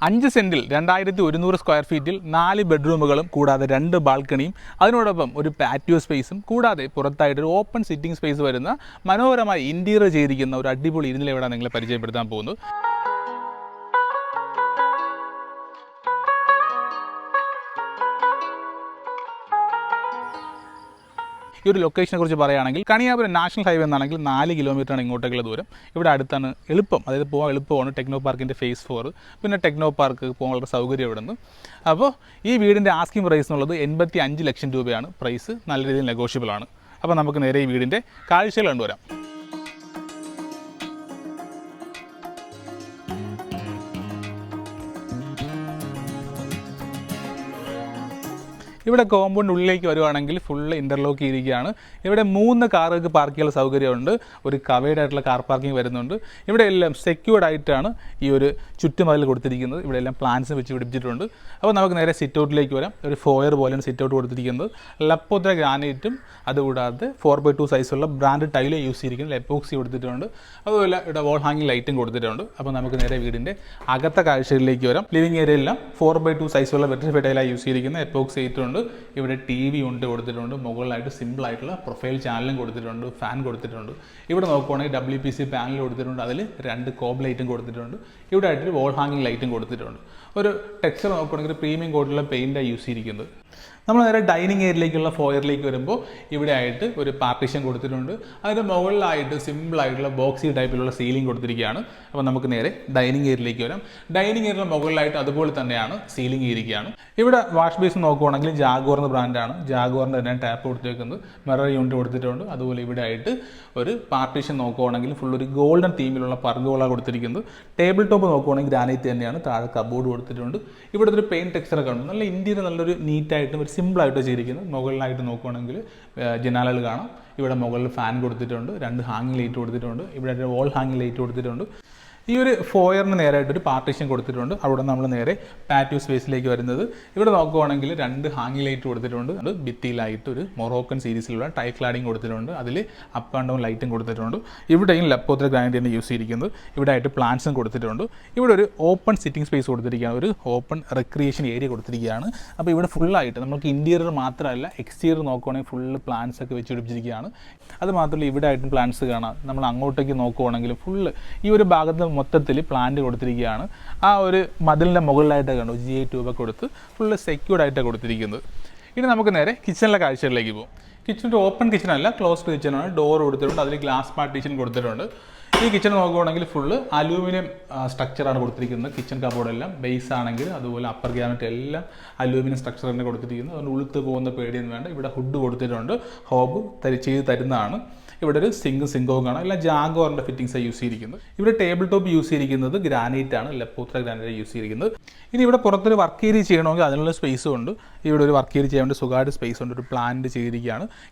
5 സെൻറ്റിൽ 2100 square ഫീറ്റിൽ 4 ബെഡ്റൂമുകളും കൂടാതെ 2 ബാൽക്കണിയും അതിനോടൊപ്പം ഒരു പാറ്റിയോ സ്പേസും കൂടാതെ പുറത്തായിട്ട് ഒരു ഓപ്പൺ സിറ്റിംഗ് സ്പേസ് വരുന്ന മനോഹരമായി ഇൻറ്റീരിയർ ചെയ്തിരിക്കുന്ന ഒരു അടിപൊളി ഇതിലെവിടെ നിങ്ങളെ പരിചയപ്പെടുത്താൻ പോകുന്നു. ഈ ഒരു ലൊക്കേഷനെ കുറിച്ച് പറയുകയാണെങ്കിൽ കണിയാപുരം നാഷണൽ ഹൈവേ എന്നാണെങ്കിൽ 4 കിലോമീറ്ററാണ് ഇങ്ങോട്ടേക്കുള്ള ദൂരം. ഇവിടെ അടുത്താണ് എളുപ്പം, അതായത് പോകാൻ എളുപ്പമാണ്. ടെക്നോ പാർക്കിൻ്റെ ഫേസ് 4, പിന്നെ ടെക്നോ പാർക്ക് പോകാൻ വളരെ സൗകര്യം ഇവിടെ നിന്ന്. അപ്പോൾ ഈ വീടിൻ്റെ ആസ്കിംഗ് പ്രൈസ് എന്നുള്ളത് 85 ലക്ഷം രൂപയാണ്. പ്രൈസ് നല്ല രീതിയിൽ നെഗോഷ്യബിൾ ആണ്. അപ്പോൾ നമുക്ക് നേരെ ഈ വീടിൻ്റെ കാഴ്ചകൾ കണ്ടുവരാം. ഇവിടെ കോമ്പൗണ്ട് ഉള്ളിലേക്ക് വരുവാണെങ്കിൽ ഫുള്ള് ഇൻ്റർലോക്ക് ചെയ്തിരിക്കുകയാണ്. ഇവിടെ 3 കാറുകൾക്ക് പാർക്ക് ചെയ്യാനുള്ള സൗകര്യമുണ്ട്. ഒരു കവേഡ് ആയിട്ടുള്ള കാർ പാർക്കിംഗ് വരുന്നുണ്ട്. ഇവിടെ എല്ലാം സെക്യൂർഡ് ആയിട്ടാണ് ഈ ഒരു ചുറ്റുമതിൽ കൊടുത്തിരിക്കുന്നത്. ഇവിടെ എല്ലാം പ്ലാന്റ്സ് വെച്ച് പിടിപ്പിച്ചിട്ടുണ്ട്. അപ്പോൾ നമുക്ക് നേരെ സിറ്റ് ഔട്ടിലേക്ക് വരാം. ഒരു ഫോയർ പോലെയാണ് സിറ്റ് ഔട്ട് കൊടുത്തിരിക്കുന്നത്. ലപ്പോത്ര ഗ്രാനൈറ്റും അതുകൂടാതെ 4x2 സൈസുള്ള ബ്രാൻഡ് ടൈല് യൂസ് ചെയ്തിരിക്കുന്നത്. എപ്പോക്സി കൊടുത്തിട്ടുണ്ട്. അതുപോലെ ഇവിടെ വോൾ ഹാങ്ങിങ് ലൈറ്റും കൊടുത്തിട്ടുണ്ട്. അപ്പോൾ നമുക്ക് നേരെ വീടിൻ്റെ അകത്തെ കാഴ്ചകളിലേക്ക് വരാം. ലിവിംഗ് ഏരിയയെല്ലാം 4x2 സൈസുള്ള വെട്രിഫൈഡ് ടൈലാണ് യൂസ് ചെയ്തിരിക്കുന്നത്. എപ്പോക്സി ആയിട്ടുണ്ട്. ഇവിടെ TV ഉണ്ട് കൊടുത്തിട്ടുണ്ട്. മുകളിലായിട്ട് സിമ്പിൾ ആയിട്ടുള്ള പ്രൊഫൈൽ ചാനലും കൊടുത്തിട്ടുണ്ട്. ഫാൻ കൊടുത്തിട്ടുണ്ട്. ഇവിടെ നോക്കുവാണെങ്കിൽ WPC പാനൽ കൊടുത്തിട്ടുണ്ട്. അതിൽ 2 കോബ് ലൈറ്റും കൊടുത്തിട്ടുണ്ട്. ഇവിടെ ആയിട്ട് വോൾ ഹാങ്ങിങ് ലൈറ്റും കൊടുത്തിട്ടുണ്ട്. ഒരു ടെക്സ്ചർ നോക്കുകയാണെങ്കിൽ പ്രീമിയം കോട്ടിലുള്ള പെയിൻ്റാണ് യൂസ് ചെയ്തിരിക്കുന്നത്. നമ്മൾ നേരെ ഡൈനിങ് ഏരിയയിലേക്കുള്ള ഫോയറിലേക്ക് വരുമ്പോൾ ഇവിടെ ആയിട്ട് ഒരു പാർട്ടീഷൻ കൊടുത്തിട്ടുണ്ട്. അതിന് മുകളിലായിട്ട് സിമ്പിളായിട്ടുള്ള ബോക്സി ടൈപ്പിലുള്ള സീലിംഗ് കൊടുത്തിരിക്കുകയാണ്. അപ്പോൾ നമുക്ക് നേരെ ഡൈനിങ് ഏരിയയിലേക്ക് വരാം. ഡൈനിങ് ഏരിയയുടെ മുകളിലായിട്ട് അതുപോലെ തന്നെയാണ് സീലിംഗ് ചെയ്തിരിക്കുകയാണ്. ഇവിടെ വാഷ് ബേസിൻ നോക്കുവാണെങ്കിൽ ജാഗ്വാർ എന്ന ബ്രാൻഡാണ്. ജാഗ്വാറിൻ്റെ തന്നെ ടാപ്പ് കൊടുത്തേക്കുന്നത്. മിറർ യൂണിറ്റ് കൊടുത്തിട്ടുണ്ട്. അതുപോലെ ഇവിടെ ആയിട്ട് ഒരു പാർട്ടീഷൻ നോക്കുവാണെങ്കിൽ ഫുൾ ഒരു ഗോൾഡൻ തീമിലുള്ള പർഗോള കൊടുത്തിരിക്കുന്നത്. ടേബിൾ ടോപ്പ് നോക്കുവാണെങ്കിൽ ഗ്രാനൈറ്റ് തന്നെയാണ്. താഴെ കബോർഡ് കൊടുത്തിട്ടുണ്ട്. ഇവിടുത്തെ ഒരു പെയിൻറ്റ് ടെക്സ്ചറൊക്കെ ഉണ്ട്. നല്ല ഇന്ത്യയിൽ നല്ലൊരു നീറ്റായിട്ടും ഒരു സിമ്പിളായിട്ട് ചെയ്തിരിക്കുന്നത്. മുകളിലായിട്ട് നോക്കുവാണെങ്കിൽ ജനാലകൾ കാണാം. ഇവിടെ മുകളിൽ ഫാൻ കൊടുത്തിട്ടുണ്ട്. 2 ഹാങ്ങിങ് ലൈറ്റ് കൊടുത്തിട്ടുണ്ട്. ഇവിടെ വോൾ ഹാങ്ങിങ് ലൈറ്റ് കൊടുത്തിട്ടുണ്ട്. ഈ ഒരു ഫോയറിന് നേരായിട്ടൊരു പാർട്ടീഷൻ കൊടുത്തിട്ടുണ്ട്. അവിടെ നമ്മൾ നേരെ പാറ്റിയോ സ്പേസിലേക്ക് വരുന്നത്. ഇവിടെ നോക്കുവാണെങ്കിൽ 2 ഹാങ്ങിങ് ലൈറ്റ് കൊടുത്തിട്ടുണ്ട്. അത് ഭിത്തിയിലായിട്ട് ഒരു മൊറോക്കൻ സീരീസിലുള്ള ടൈൽ ക്ലാഡിങ് കൊടുത്തിട്ടുണ്ട്. അതിൽ അപ്പ് ആൻഡ് ഡൗൺ ലൈറ്റും കൊടുത്തിട്ടുണ്ട്. ഇവിടെയും ലപ്പോത്ര ഗ്രാനൈറ്റ് തന്നെ യൂസ് ചെയ്തിരിക്കുന്നത്. ഇവിടെ ആയിട്ട് പ്ലാന്റ്സും കൊടുത്തിട്ടുണ്ട്. ഇവിടെ ഒരു ഓപ്പൺ സിറ്റിംഗ് സ്പേസ് കൊടുത്തിരിക്കുകയാണ്. ഒരു ഓപ്പൺ റിക്രിയേഷൻ ഏരിയ കൊടുത്തിരിക്കുകയാണ്. അപ്പോൾ ഇവിടെ ഫുള്ളായിട്ട് നമുക്ക് ഇൻറ്റീരിയർ മാത്രമല്ല എക്സ്റ്റീരിയർ നോക്കുവാണെങ്കിൽ ഫുള്ള് പ്ലാന്റ്സ് ഒക്കെ വെച്ച് പിടിപ്പിച്ചിരിക്കുകയാണ്. അത് മാത്രമല്ല ഇവിടെ ആയിട്ടും പ്ലാന്റ്സ് കാണാം. നമ്മൾ അങ്ങോട്ടേക്ക് നോക്കുവാണെങ്കിൽ ഫുള്ള് ഈ ഒരു ഭാഗത്ത് മൊത്തത്തിൽ പ്ലാന്റ് കൊടുത്തിരിക്കുകയാണ്. ആ ഒരു മതിലിൻ്റെ മുകളിലായിട്ട് കണ്ടു GI ട്യൂബൊക്കെ കൊടുത്ത് ഫുള്ള് സെക്യൂർഡായിട്ടാണ് കൊടുത്തിരിക്കുന്നത്. ഇനി നമുക്ക് നേരെ കിച്ചണിലെ കാഴ്ചകളിലേക്ക് പോകും. കിച്ചൺ ഒരു ഓപ്പൺ കിച്ചണല്ല, ക്ലോസ്ഡ് കിച്ചണാണ്. ഡോർ കൊടുത്തിട്ടുണ്ട്. അതിൽ ഗ്ലാസ് പാർട്ടീഷൻ കൊടുത്തിട്ടുണ്ട്. ഈ കിച്ചൺ നോക്കുകയാണെങ്കിൽ ഫുള്ള് അലൂമിനിയം സ്ട്രക്ചറാണ് കൊടുത്തിരിക്കുന്നത്. കിച്ചൺ കബോർഡെല്ലാം ബേസ് ആണെങ്കിൽ അതുപോലെ അപ്പർ ക്യാബിനറ്റ് എല്ലാം അലൂമിനിയം സ്ട്രക്ചർ തന്നെ കൊടുത്തിരിക്കുന്നത്. അതുകൊണ്ട് ഉളുത്ത് പോകുന്ന പേടിയൊന്നും വേണ്ട. ഇവിടെ ഹുഡ് കൊടുത്തിട്ടുണ്ട്. ഹോബ് ചെയ്ത് തരുന്നതാണ്. ഇവിടെ ഒരു സിങ്കവും കാണാം. എല്ലാം ജാഗ്വാറിൻ്റെ ഫിറ്റിംഗ്സാണ് യൂസ് ചെയ്തിരിക്കുന്നത്. ഇവിടെ ടേബിൾ ടോപ്പ് യൂസ് ചെയ്തിരിക്കുന്നത് ഗ്രാനൈറ്റ് ആണ്. ലപ്പോത്ര ഗ്രാനൈറ്റ് യൂസ് ചെയ്തിരിക്കുന്നത്. ഇനി ഇവിടെ പുറത്തൊരു വർക്ക് ഏരിയ ചെയ്യണമെങ്കിൽ അതിനുള്ള സ്പേസും ഉണ്ട്. ഇവിടെ ഒരു വർക്ക് ഏരിയ ചെയ്യാൻ വേണ്ടി സുഖമായിട്ട് സ്പേസ് ഉണ്ട്. ഒരു പ്ലാന്റ് ചെയ്തിരിക്കുകയാണ്.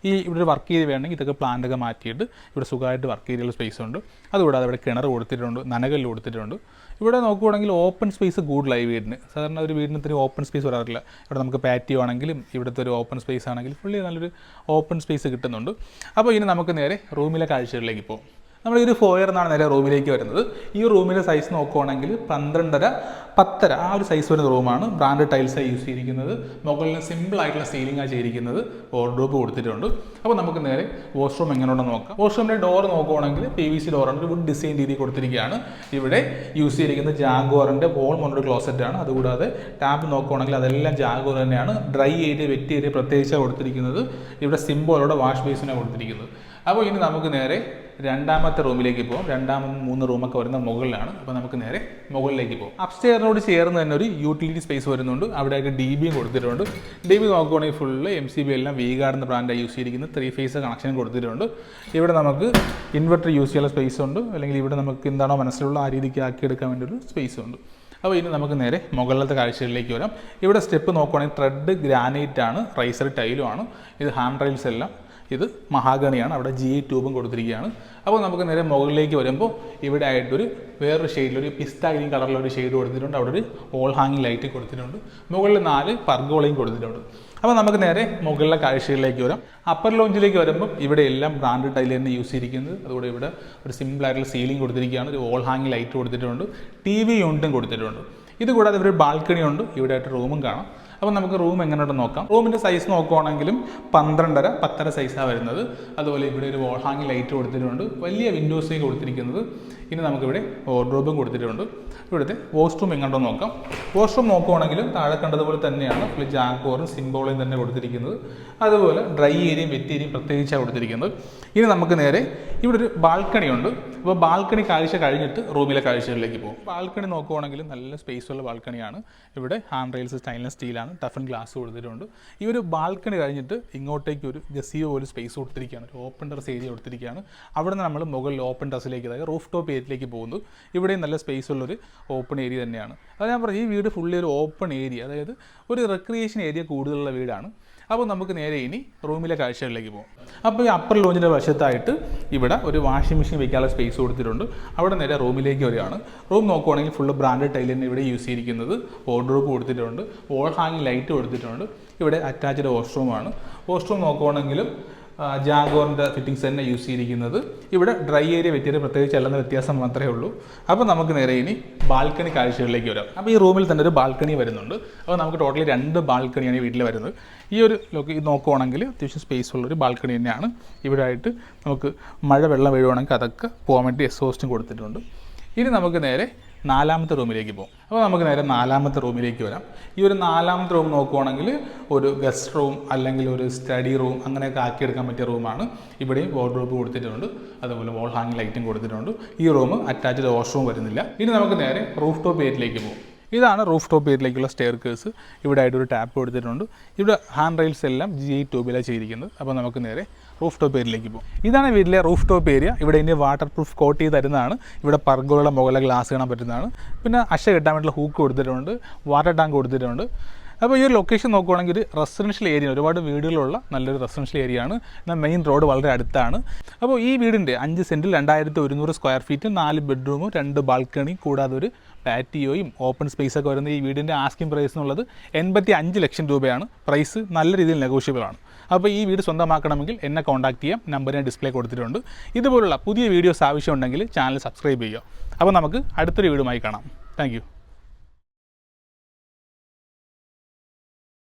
ഇവിടെ ഒരു വർക്ക് ഏരിയ വേണമെങ്കിൽ ഇതൊക്കെ പ്ലാന്റൊക്കെ മാറ്റിയിട്ട് ഇവിടെ സുഖമായിട്ട് വർക്ക് ഏരിയയുള്ള സ്പേസ് ഉണ്ട്. അതുകൂടാതെ ഇവിടെ കിണർ കൊടുത്തിട്ടുണ്ട്. നനകല്ല് കൊടുത്തിട്ടുണ്ട്. ഇവിടെ നോക്കുകയാണെങ്കിൽ ഓപ്പൺ സ്പേസ് കൂടുതലായി വീടിന്. സാധാരണ ഒരു വീടിന് ഇത്തിരി ഓപ്പൺ സ്പേസ് വരാറില്ല. ഇവിടെ നമുക്ക് പാറ്റിയോ ആണെങ്കിലും ഇവിടുത്തെ ഒരു ഓപ്പൺ സ്പേസ് ആണെങ്കിലും ഫുള്ളി നല്ലൊരു ഓപ്പൺ സ്പേസ് കിട്ടുന്നുണ്ട്. അപ്പോൾ ഇനി നമുക്ക് നേരെ റൂമിലെ കാഴ്ചകളിലേക്ക് പോകും. നമ്മൾ ഈ ഒരു ഫോയർ എന്നാണ് നേരെ റൂമിലേക്ക് വരുന്നത്. ഈ റൂമിൻ്റെ സൈസ് നോക്കുകയാണെങ്കിൽ 12.5 10 ആ ഒരു സൈസ് വരുന്ന റൂമാണ്. ബ്രാൻഡ് ടൈൽസാണ് യൂസ് ചെയ്തിരിക്കുന്നത്. മുകളിൽ സിമ്പിളായിട്ടുള്ള സീലിംഗാണ് ചെയ്തിരിക്കുന്നത്. വാർഡ്രോബ് കൊടുത്തിട്ടുണ്ട്. അപ്പോൾ നമുക്ക് നേരെ വാഷ്റൂം എങ്ങനെയുണ്ടെന്ന് നോക്കാം. വാഷ്റൂമിൻ്റെ ഡോർ നോക്കുകയാണെങ്കിൽ PVC ഡോറാണ്. ഒരു വുഡ് ഡിസൈൻ രീതി കൊടുത്തിരിക്കുകയാണ്. ഇവിടെ യൂസ് ചെയ്തിരിക്കുന്നത് ജാഗ്വാറിൻ്റെ വോൾ മൗണ്ടഡ് ക്ലോസറ്റാണ്. അതുകൂടാതെ ടാപ്പ് നോക്കുകയാണെങ്കിൽ അതെല്ലാം ജാഗ്വാർ തന്നെയാണ്. ഡ്രൈ ഏരിയ വെറ്റ് ഏരിയ പ്രത്യേകിച്ചാണ് കൊടുത്തിരിക്കുന്നത്. ഇവിടെ സിമ്പിളോടെ വാഷ് ബേസിനാണ് കൊടുത്തിരിക്കുന്നത്. അപ്പോൾ ഇനി നമുക്ക് നേരെ രണ്ടാമത്തെ റൂമിലേക്ക് പോകും. 2ാമതും 3 റൂമൊക്കെ വരുന്ന മുകളിലാണ്. അപ്പോൾ നമുക്ക് നേരെ മുകളിലേക്ക് പോകും. അപ്സ്റ്റെയറിനോട് ചേർന്ന് തന്നെ ഒരു യൂട്ടിലിറ്റി സ്പേസ് വരുന്നുണ്ട്. അവിടെ ആയിട്ട് DBയും കൊടുത്തിട്ടുണ്ട്. DB നോക്കുകയാണെങ്കിൽ ഫുള്ള് MCB എല്ലാം V-Guard എന്ന ബ്രാൻഡാണ് യൂസ് ചെയ്തിരിക്കുന്നത്. 3 ഫേസ് കണക്ഷൻ കൊടുത്തിട്ടുണ്ട്. ഇവിടെ നമുക്ക് ഇൻവെർട്ടർ യൂസ് ചെയ്യാനുള്ള സ്പേസ് ഉണ്ട്. അല്ലെങ്കിൽ ഇവിടെ നമുക്ക് എന്താണോ മനസ്സിലുള്ള ആ രീതിക്ക് ആക്കിയെടുക്കാൻ വേണ്ടി ഒരു സ്പേസ് ഉണ്ട്. അപ്പോൾ ഇനി നമുക്ക് നേരെ മുകളിലത്തെ കാഴ്ചകളിലേക്ക് വരാം. ഇവിടെ സ്റ്റെപ്പ് നോക്കുകയാണെങ്കിൽ ത്രെഡ് ഗ്രാനൈറ്റ് ആണ്. റൈസർ ടൈലും ആണ്. ഇത് ഹാൻഡ് റെയിൽസ് എല്ലാം ഇത് മഹാഗണിയാണ്. അവിടെ GI ട്യൂബും കൊടുത്തിരിക്കുകയാണ്. അപ്പോൾ നമുക്ക് നേരെ മുകളിലേക്ക് വരുമ്പോൾ ഇവിടെ ആയിട്ടൊരു വേറൊരു ഷെയ്ഡിലൊരു പിസ്ത ഗ്രീൻ കളറിലൊരു ഷെയ്ഡ് കൊടുത്തിട്ടുണ്ട്. അവിടെ ഒരു വോൾ ഹാങ്ങിങ് ലൈറ്റ് കൊടുത്തിട്ടുണ്ട്. മുകളിൽ 4 പർഗോളയും കൊടുത്തിട്ടുണ്ട്. അപ്പോൾ നമുക്ക് നേരെ മുകളിലെ കാഴ്ചകളിലേക്ക് വരാം. അപ്പർ ലോഞ്ചിലേക്ക് വരുമ്പോൾ ഇവിടെ എല്ലാം ബ്രാൻഡ് ടൈൽ തന്നെ യൂസ് ചെയ്തിരിക്കുന്നത്. അതുകൂടെ ഇവിടെ ഒരു സിമ്പിളായിട്ടുള്ള സീലിംഗ് കൊടുത്തിരിക്കുകയാണ്. ഒരു വോൾ ഹാങ്ങിങ് ലൈറ്റ് കൊടുത്തിട്ടുണ്ട്. TV യൂണിറ്റും കൊടുത്തിട്ടുണ്ട്. ഇത് കൂടാതെ ഇവിടെ ഒരു ബാൽക്കണി ഉണ്ട്, ഇവിടെ ആയിട്ട് റൂമും കാണാം. അപ്പോൾ നമുക്ക് റൂം എങ്ങനെയുണ്ടെന്ന് നോക്കാം. റൂമിൻ്റെ സൈസ് നോക്കുവാണെങ്കിലും 12.5 10 സൈസാണ് വരുന്നത്. അതുപോലെ ഇവിടെ ഒരു വാൾ ഹാങ്ങിങ് ലൈറ്റ് കൊടുത്തിട്ടുണ്ട്, വലിയ വിൻഡോസേ കൊടുത്തിരിക്കുന്നത്. ഇനി നമുക്കിവിടെ വാർഡ്രോബും കൊടുത്തിട്ടുണ്ട്. ഇവിടുത്തെ വാഷ്റൂം എങ്ങനെയുണ്ടെന്ന് നോക്കാം. വാഷ്റൂം നോക്കുവാണെങ്കിലും താഴെ കണ്ടതുപോലെ തന്നെയാണ് ഫുൾ ജാക്കോറും സിംബോളയും തന്നെ കൊടുത്തിരിക്കുന്നത്. അതുപോലെ ഡ്രൈ ഏരിയയും വെറ്റ് ഏരിയയും പ്രത്യേകിച്ചാണ് കൊടുത്തിരിക്കുന്നത്. ഇനി നമുക്ക് നേരെ ഇവിടെ ഒരു ബാൽക്കണി ഉണ്ട്. അപ്പോൾ ബാൽക്കണി കാഴ്ച കഴിഞ്ഞിട്ട് റൂമിലെ കാഴ്ചകളിലേക്ക് പോകും. ബാൽക്കണി നോക്കുവാണെങ്കിലും നല്ല സ്പേസ് ഉള്ള ബാൽക്കണിയാണ്. ഇവിടെ ഹാൻഡ് റെയിൽസ് സ്റ്റൈൻലെസ് സ്റ്റീലാണ്, ടഫൻ ഗ്ലാസ് കൊടുത്തിട്ടുണ്ട്. ഈ ഒരു ബാൽക്കണി കഴിഞ്ഞിട്ട് ഇങ്ങോട്ടേക്ക് ഒരു ഗസിയോ ഒരു സ്പേസ് കൊടുത്തിരിക്കുകയാണ്, ഒരു ഓപ്പൺ ടെറസ് ഏരിയ കൊടുത്തിരിക്കുകയാണ്. അവിടെ നിന്ന് നമ്മൾ മുകളിൽ ഓപ്പൺ ടെറസിലേക്ക്, അതായത് റൂഫ് ടോപ്പ് ഏരിയയിലേക്ക് പോകുന്നു. ഇവിടെയും നല്ല സ്പേസ് ഉള്ളൊരു ഓപ്പൺ ഏരിയ തന്നെയാണ്. അത് ഞാൻ പറഞ്ഞു, ഈ വീട് ഫുള്ളി ഒരു ഓപ്പൺ ഏരിയ, അതായത് ഒരു റെക്രിയേഷൻ ഏരിയ കൂടുതലുള്ള വീടാണ്. അപ്പോൾ നമുക്ക് നേരെ ഇനി റൂമിലെ കാഴ്ചകളിലേക്ക് പോകും. അപ്പോൾ ഈ അപ്പർ ലോഞ്ചിൻ്റെ വശത്തായിട്ട് ഇവിടെ ഒരു വാഷിംഗ് മെഷീൻ വെക്കാനുള്ള സ്പേസ് കൊടുത്തിട്ടുണ്ട്. അവിടെ നേരെ റൂമിലേക്ക് വരികയാണ്. റൂം നോക്കുവാണെങ്കിൽ ഫുള്ള് ബ്രാൻഡഡ് ടൈൽ തന്നെ ഇവിടെ യൂസ് ചെയ്തിരിക്കുന്നത്. വാർഡ്രോബ് കൊടുത്തിട്ടുണ്ട്, വാൾ ഹാങ്ങിങ് ലൈറ്റ് കൊടുത്തിട്ടുണ്ട്. ഇവിടെ അറ്റാച്ച്ഡ് വാഷ്റൂമാണ്. വാഷ്റൂം നോക്കുവാണെങ്കിലും ജാഗോറിൻ്റെ ഫിറ്റിങ്സ് തന്നെ യൂസ് ചെയ്തിരിക്കുന്നത്. ഇവിടെ ഡ്രൈ ഏരിയ വെറ്റിയേരിയ പ്രത്യേകിച്ച് അല്ലെന്ന വ്യത്യാസം മാത്രമേ ഉള്ളൂ. അപ്പോൾ നമുക്ക് നേരെ ഇനി ബാൽക്കണി കാഴ്ചകളിലേക്ക് വരാം. അപ്പോൾ ഈ റൂമിൽ തന്നെ ഒരു ബാൽക്കണി വരുന്നുണ്ട്. അപ്പോൾ നമുക്ക് ടോട്ടലി 2 ബാൽക്കണിയാണ് ഈ വീട്ടിൽ വരുന്നത്. ഈ ഒരു ഇത് നോക്കുവാണെങ്കിൽ അത്യാവശ്യം സ്പേസ് ഉള്ളൊരു ബാൽക്കണി തന്നെയാണ്. ഇവിടെ ആയിട്ട് നമുക്ക് വെള്ളം വീഴുവാണെങ്കിൽ അതൊക്കെ പോകാൻ വേണ്ടി എക്സോസ്റ്റും കൊടുത്തിട്ടുണ്ട്. ഇനി നമുക്ക് നേരെ 4ാമത്തെ റൂമിലേക്ക് പോകും. അപ്പോൾ നമുക്ക് നേരെ 4ാമത്തെ റൂമിലേക്ക് വരാം. ഈ ഒരു 4ാമത്തെ റൂം നോക്കുവാണെങ്കിൽ ഒരു ഗസ്റ്റ് റൂം അല്ലെങ്കിൽ ഒരു സ്റ്റഡി റൂം അങ്ങനെയൊക്കെ ആക്കിയെടുക്കാൻ പറ്റിയ റൂമാണ്. ഇവിടെയും വാർഡ്രോബ് കൊടുത്തിട്ടുണ്ട്, അതുപോലെ വാൾ ഹാങ്ങിങ് ലൈറ്റും കൊടുത്തിട്ടുണ്ട്. ഈ റൂം അറ്റാച്ച്ഡ് വാഷ്റൂം വരുന്നില്ല. ഇനി നമുക്ക് നേരെ റൂഫ് ടോപ്പ് ഏരിയയിലേക്ക് പോകും. ഇതാണ് റൂഫ് ടോപ്പ് ഏരിയയിലേക്കുള്ള സ്റ്റെയർ കേസ്. ഇവിടെ ആയിട്ടൊരു ടാപ്പ് കൊടുത്തിട്ടുണ്ട്. ഇവിടെ ഹാൻഡ് റെയിൽസ് എല്ലാം G8 ട്യൂബിലാണ് ചെയ്തിരിക്കുന്നത്. അപ്പോൾ നമുക്ക് നേരെ റൂഫ് ടോപ്പ് ഏരിയയിലേക്ക് പോകും. ഇതാണ് വീട്ടിലെ റൂഫ് ടോപ്പ് ഏരിയ. ഇവിടെ ഇനി വാട്ടർ പ്രൂഫ് കോട്ട് ചെയ്ത് തരുന്നതാണ്. ഇവിടെ പർഗോളയുടെ മുകളിലെ ഗ്ലാസ് കാണാൻ പറ്റുന്നതാണ്. പിന്നെ അശ കെട്ടാൻ വേണ്ടിയുള്ള ഹൂക്ക് കൊടുത്തിട്ടുണ്ട്, വാട്ടർ ടാങ്ക് കൊടുത്തിട്ടുണ്ട്. അപ്പോൾ ഈ ഒരു ലൊക്കേഷൻ നോക്കുവാണെങ്കിൽ ഒരു റെസിഡൻഷ്യൽ ഏരിയ, ഒരുപാട് വീടുകളുള്ള നല്ലൊരു റെസിഡൻഷ്യൽ ഏരിയ ആണ്. എന്നാൽ മെയിൻ റോഡ് വളരെ അടുത്താണ്. അപ്പോൾ ഈ വീടിൻ്റെ 5 സെൻറ്റിൽ 2100 സ്ക്വയർ ഫീറ്റ്, 4 ബെഡ്റൂമും 2 ബാൽക്കണി കൂടാതെ ഒരു പാറ്റിയോയും ഓപ്പൺ സ്പേസൊക്കെ വരുന്ന ഈ വീടിൻ്റെ ആസ്കിംഗ് പ്രൈസ് എന്നുള്ളത് 85 ലക്ഷം രൂപയാണ്. പ്രൈസ് നല്ല രീതിയിൽ നെഗോഷ്യബിൾ ആണ്. അപ്പോൾ ഈ വീട് സ്വന്തമാക്കണമെങ്കിൽ എന്നെ കോൺടാക്ട് ചെയ്യാം. നമ്പർ ഞാൻ ഡിസ്പ്ലേ കൊടുത്തിട്ടുണ്ട്. ഇതുപോലുള്ള പുതിയ വീഡിയോസ് ആവശ്യമുണ്ടെങ്കിൽ ചാനൽ സബ്സ്ക്രൈബ് ചെയ്യുക. അപ്പോൾ നമുക്ക് അടുത്തൊരു വീഡിയോയുമായി കാണാം. താങ്ക്